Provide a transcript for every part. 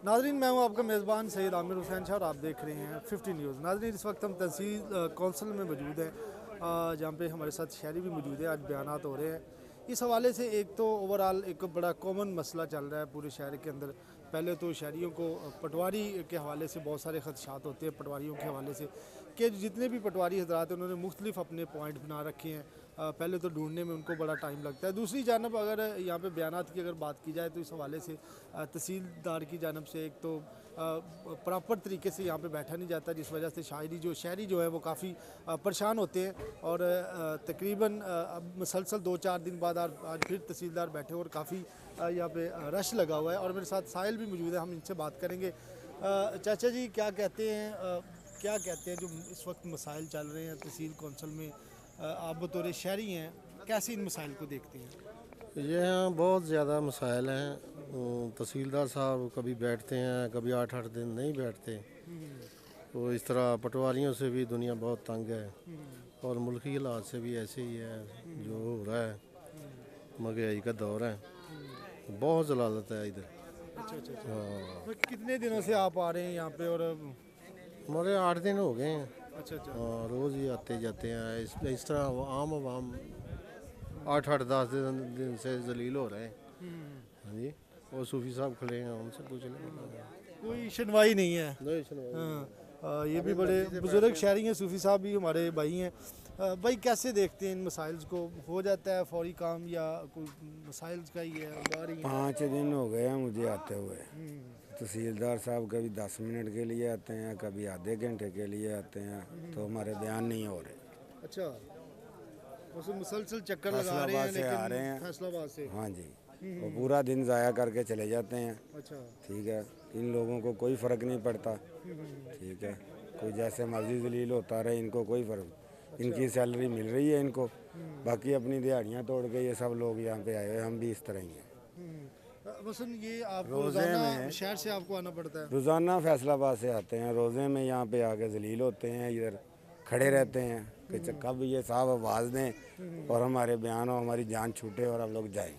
नाजरीन, मैं हूं आपका मेज़बान सैयद आमिर हुसैन शाह और आप देख रहे हैं 50 न्यूज़। नाजरीन, इस वक्त हम तहसील कौंसल में मौजूद हैं, जहां पे हमारे साथ शहरी भी मौजूद है। आज बयानात हो रहे हैं इस हवाले से। एक तो ओवरऑल एक बड़ा कॉमन मसला चल रहा है पूरे शहर के अंदर। पहले तो शहरियों को पटवारी के हवाले से बहुत सारे खदशात होते हैं पटवारियों के हवाले से, कि जितने भी पटवारी हजरात हैं उन्होंने मुख्तलिफ अपने पॉइंट बना रखे हैं। पहले तो ढूंढने में उनको बड़ा टाइम लगता है। दूसरी जानब अगर यहाँ पे बयानात की अगर बात की जाए तो इस हवाले से तहसीलदार की जानब से एक तो प्रॉपर तरीके से यहाँ पे बैठा नहीं जाता, जिस वजह से शहरी जो है वो काफ़ी परेशान होते हैं। और तकरीबन अब मुसलसल 2-4 दिन बाद आज फिर तहसीलदार बैठे और काफ़ी यहाँ पे रश लगा हुआ है। और मेरे साथ साहिल भी मौजूद है, हम इनसे बात करेंगे। चाचा जी, क्या कहते हैं जो इस वक्त मसाइल चल रहे हैं तहसील कौंसल में, आप बतौर शहरी हैं कैसे इन मसाइल को देखते हैं? ये यहाँ बहुत ज़्यादा मसाइल हैं। तहसीलदार साहब कभी बैठते हैं, कभी 8-8 दिन नहीं बैठते। तो इस तरह पटवारियों से भी दुनिया बहुत तंग है और मुल्की हालात से भी ऐसे ही है। जो हो रहा है, महंगाई का दौर है, बहुत जलालत है इधर। अच्छा। हाँ, तो कितने दिनों से आप आ रहे हैं यहाँ पे? और हमारे 8 दिन हो गए हैं। अच्छा। हाँ, रोज़ ही आते जाते हैं। इस तरह आम आवाम 8-8 10 दिन से जलील हो रहे हैं। हाँ जी, और सूफी साहब खड़े हैं, उनसे पूछ लें। कोई सुनवाई नहीं है। नहीं सुनवाई। हाँ, ये भी बड़े बुजुर्ग शहरी हैं, सूफी साहब भी हमारे भाई हैं। भाई, कैसे देखते हैं इन मसाइल्स को? हो जाता है फौरी काम या कोई मसाइल्स का ही है? 5 दिन हो गए हैं मुझे आते हुए। तहसीलदार साहब कभी 10 मिनट के लिए आते हैं, कभी आधे घंटे के लिए आते हैं, तो हमारे बयान नहीं हो रहे। अच्छा, उस मुसलसल चक्कर लगा रहे हैं, फैसलाबाद से आ रहे लेकिन हैं। फैसलाबाद से। हाँ जी, वो पूरा दिन ज़ाया करके चले जाते हैं। अच्छा। ठीक है, इन लोगों को कोई फ़र्क नहीं पड़ता। ठीक है, कोई जैसे मर्जी जलील होता रहे, इनको कोई फ़र्क। इनकी सैलरी मिल रही है इनको, बाकी अपनी दिहाड़ियाँ तोड़ के ये सब लोग यहाँ पे आए हुए, हम भी इस तरह ही हैं। मसलन ये आपको रोज़े रोजाना में- शहर से आपको आना पड़ता है? रोज़ाना फैसलाबाद से आते हैं, रोज़े में यहाँ पे आके जलील होते हैं, इधर खड़े रहते हैं कि कब ये साहब आवाज़ दें और हमारे बयान हो, हमारी जान छूटे और हम लोग जाएं।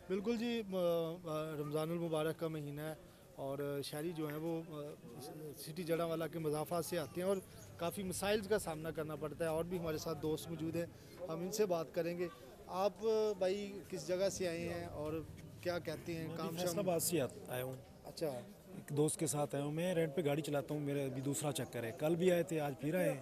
बिल्कुल जी, रमज़ानुल मुबारक का महीना है और शहरी जो हैं वो सिटी जड़ावाला के मज़ाफ़ात से आते हैं और काफ़ी मसाइल्स का सामना करना पड़ता है। और भी हमारे साथ दोस्त मौजूद हैं, हम इनसे बात करेंगे। आप भाई किस जगह से आए हैं और क्या कहते हैं? काम शाम? फैसलाबाद से आया हूँ। अच्छा। एक दोस्त के साथ आया हूँ। मैं रेंट पे गाड़ी चलाता हूँ, मेरा अभी दूसरा चक्कर है। कल भी आए थे, आज फिर आए।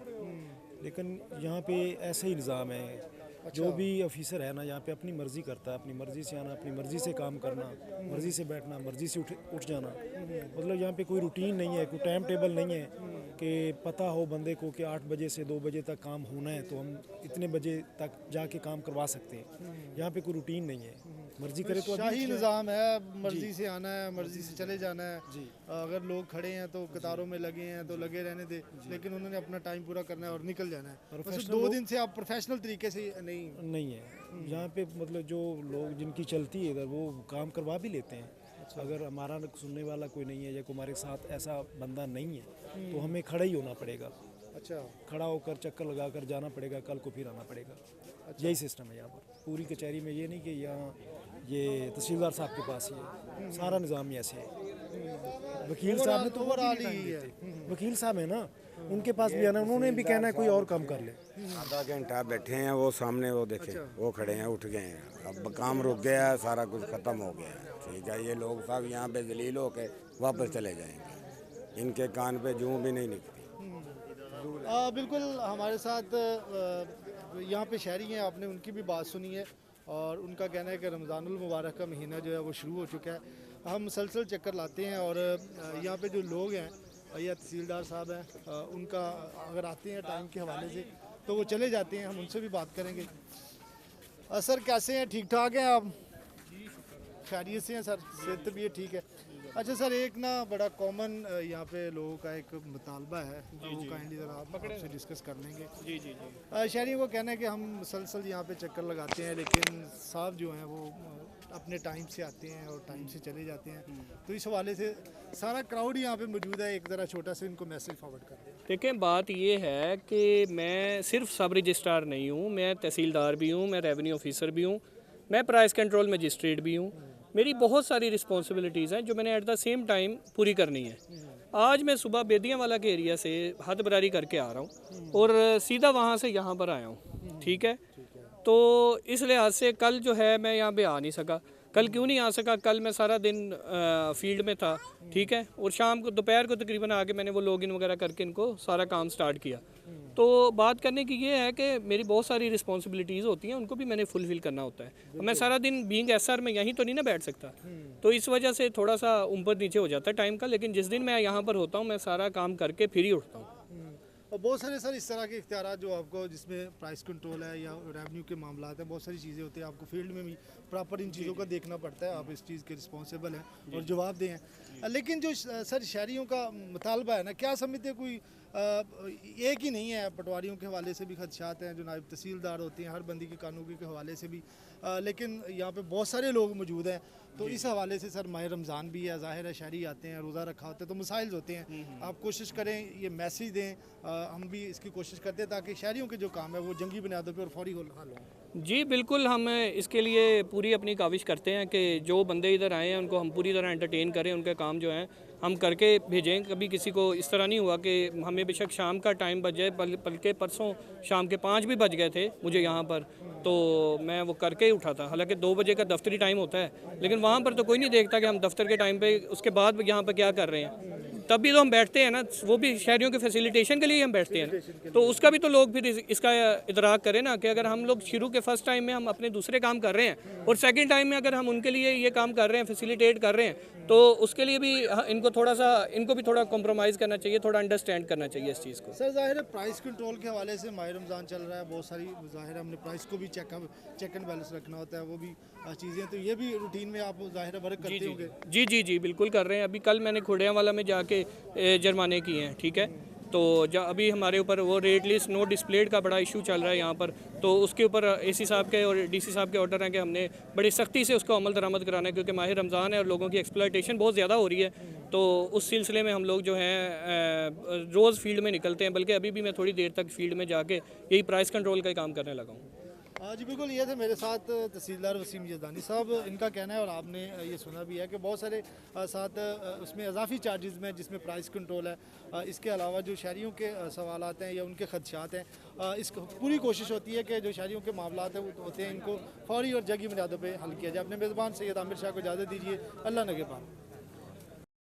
लेकिन यहाँ पे ऐसे ही निज़ाम है। जो भी ऑफिसर है ना यहाँ पे अपनी मर्ज़ी करता है, अपनी मर्ज़ी से आना, अपनी मर्ज़ी से काम करना, मर्ज़ी से बैठना, मर्ज़ी से उठ जाना। मतलब यहाँ पे कोई रूटीन नहीं है, कोई टाइम टेबल नहीं है कि पता हो बंदे को कि 8 बजे से 2 बजे तक काम होना है तो हम इतने बजे तक जाके काम करवा सकते हैं। यहाँ पे कोई रूटीन नहीं है, मर्ज़ी करे तो शाही अभी निज़ाम है, मर्ज़ी से आना है, मर्ज़ी से चले जाना है। जी। अगर लोग खड़े हैं तो कतारों में लगे हैं तो लगे रहने दे, लेकिन उन्होंने अपना टाइम पूरा करना है और निकल जाना है। बस प्रोफेशनल 2 लोग- दिन से आप प्रोफेशनल तरीके से नहीं है यहाँ पे। मतलब जो लोग जिनकी चलती है इधर वो काम करवा भी लेते हैं। अगर हमारा सुनने वाला कोई नहीं है या कोई हमारे साथ ऐसा बंदा नहीं है तो हमें खड़ा ही होना पड़ेगा। अच्छा। खड़ा होकर चक्कर लगाकर जाना पड़ेगा, कल को फिर आना पड़ेगा। यही सिस्टम है यहाँ पर पूरी कचहरी में। ये नहीं कि यहाँ ये तहसीलदार साहब के पास ही है, सारा निज़ाम ही ऐसे है। वकील साहब ने तो वो भी नहीं टाइम देते। वकील साहब है ना, उनके पास भी आना, उन्होंने भी कहना है कोई और काम कर ले। आधा घंटा बैठे हैं, वो सामने वो देखे, वो खड़े हैं, उठ गए हैं। अब काम रुक गया है, सारा कुछ ख़त्म हो गया है। ठीक है, ये लोग सब यहाँ पे जलील होके वापस चले जाएंगे, इनके कान पे जूं भी नहीं निकलती। बिल्कुल हमारे साथ यहाँ पे शहरी हैं, आपने उनकी भी बात सुनी है और उनका कहना है कि रमज़ानुल मुबारक का महीना जो है वो शुरू हो चुका है। हम मुसलसल चक्कर लाते हैं और यहाँ पे जो लोग हैं या तहसीलदार साहब हैं, उनका अगर आते हैं टाइम के हवाले से तो वो चले जाते हैं। हम उनसे भी बात करेंगे। सर, कैसे हैं? ठीक ठाक हैं आप? खैरियत से हैं सर? सेहत तबीयत ठीक है? अच्छा सर, एक ना बड़ा कॉमन यहाँ पे लोगों का एक मुतालबा है, वो काइंडली ज़रा आपसे डिस्कस कर लेंगे। शहरियों को कहना है कि हम मुसलसल यहाँ पे चक्कर लगाते हैं, लेकिन साहब जो हैं वो अपने टाइम से आते हैं और टाइम से चले जाते हैं। तो इस हवाले से सारा क्राउड यहाँ पे मौजूद है, एक ज़रा छोटा सा इनको मैसेज फॉरवर्ड कर दें। देखें, बात ये है कि मैं सिर्फ सब रजिस्ट्रार नहीं हूँ, मैं तहसीलदार भी हूँ, मैं रेवेन्यू ऑफिसर भी हूँ, मैं प्राइस कंट्रोल मजिस्ट्रेट भी हूँ। मेरी बहुत सारी रिस्पॉन्सिबिलिटीज़ हैं जो मैंने एट द सेम टाइम पूरी करनी है। आज मैं सुबह बेदियाँ वाला के एरिया से हद बरारी करके आ रहा हूँ और सीधा वहाँ से यहाँ पर आया हूँ, ठीक है। तो इस लिहाज से कल जो है मैं यहाँ पे आ नहीं सका। कल क्यों नहीं आ सका? कल मैं सारा दिन फील्ड में था, ठीक है, और शाम को दोपहर को तकरीबन आके मैंने वो लॉगिन वगैरह करके इनको सारा काम स्टार्ट किया। तो बात करने की ये है कि मेरी बहुत सारी रिस्पॉन्सिबिलिटीज़ होती हैं, उनको भी मैंने फुलफ़िल करना होता है। मैं सारा दिन बीइंग एसआर में यहीं तो नहीं ना बैठ सकता, तो इस वजह से थोड़ा सा ऊपर नीचे हो जाता है टाइम का। लेकिन जिस दिन मैं यहाँ पर होता हूँ मैं सारा काम करके फिर ही उठता हूँ। और बहुत सारे सर इस तरह के इख्तियार जो आपको, जिसमें प्राइस कंट्रोल है या रेवेन्यू के मामला हैं, बहुत सारी चीज़ें होती हैं, आपको फील्ड में भी प्रॉपर इन चीज़ों का देखना पड़ता है। आप इस चीज़ के रिस्पॉन्सिबल हैं और जवाबदेह हैं। लेकिन जो सर शहरियों का मुतालबा है ना, क्या समझते हैं, कोई एक ही नहीं है। पटवारियों के हवाले से भी खदशात हैं, जो नायब तहसीलदार होते हैं, हर बंदी की कानूनी के हवाले से भी, लेकिन यहाँ पे बहुत सारे लोग मौजूद हैं। तो इस हवाले से सर माह रमज़ान भी है, ज़ाहिर है शहरी आते हैं, रोज़ा रखा होता है, तो मसाइल होते हैं। आप कोशिश करें, ये मैसेज दें, हम भी इसकी कोशिश करते हैं ताकि शहरियों के जो काम है वो जंगी बुनियादों पर और फौरी हल हो। जी बिल्कुल, हम इसके लिए पूरी अपनी काविश करते हैं कि जो बंदे इधर आए हैं उनको हम पूरी तरह एंटरटेन करें, उनके काम जो हैं हम करके भेजें। कभी किसी को इस तरह नहीं हुआ कि हमें बेशक शाम का टाइम बच जाए, बल्कि परसों शाम के 5 भी बज गए थे मुझे यहाँ पर, तो मैं वो करके ही उठा था। हालांकि 2 बजे का दफ्तरी टाइम होता है, लेकिन वहाँ पर तो कोई नहीं देखता कि हम दफ्तर के टाइम पे उसके बाद यहाँ पर क्या कर रहे हैं। तब भी तो हम बैठते हैं ना, वो भी शहरियों के फैसिलिटेशन के लिए हम बैठते हैं ना, तो उसका भी तो लोग फिर इसका इदराक करें ना कि अगर हम लोग शुरू के फर्स्ट टाइम में हम अपने दूसरे काम कर रहे हैं और सेकंड टाइम में अगर हम उनके लिए ये काम कर रहे हैं, फैसिलिटेट कर रहे हैं, तो उसके लिए भी इनको भी थोड़ा कॉम्प्रोमाइज़ करना चाहिए, थोड़ा अंडरस्टैंड करना चाहिए इस चीज़ को। सर ज़ाहिर है प्राइस कंट्रोल के हवाले से माह रमज़ान चल रहा है, बहुत सारी ज़ाहिर है हमने प्राइस को भी चेक एंड बैलेंस रखना होता है, वो भी चीज़ें, तो ये भी रूटीन में आप ज़ाहिर है वर्क करते होंगे। जी बिल्कुल कर रहे हैं। अभी कल मैंने खुड़ियाँ वाला में जाके जुर्माने किए हैं, ठीक है। तो अभी हमारे ऊपर वो रेट लिस्ट नो डिस्प्लेड का बड़ा इशू चल रहा है यहाँ पर, तो उसके ऊपर एसी साहब के और डीसी साहब के ऑर्डर हैं कि हमने बड़ी सख्ती से उसको अमल दरामद कराना है, क्योंकि माह रमज़ान है और लोगों की एक्सप्लॉयटेशन बहुत ज़्यादा हो रही है। तो उस सिलसिले में हम लोग जो हैं रोज़ फील्ड में निकलते हैं, बल्कि अभी भी मैं थोड़ी देर तक फील्ड में जाके यही प्राइस कंट्रोल का ही काम करने लगा हूँ। जी बिल्कुल, ये थे मेरे साथ तहसीलदार वसीम यज़दानी साहब। इनका कहना है, और आपने ये सुना भी है, कि बहुत सारे साथ उसमें इजाफी चार्जेस में, जिसमें प्राइस कंट्रोल है, इसके अलावा जो शहरियों के सवालात हैं या उनके खदशात हैं, इसको पूरी कोशिश होती है कि जो शहरियों के मामलात होते हैं इनको फौरी और जंगी बुनियादों पर हल किया जाए। अपने मेज़बान सैयद आमिर शाह को इजाज़त दीजिए। अल्लाह नगहबान।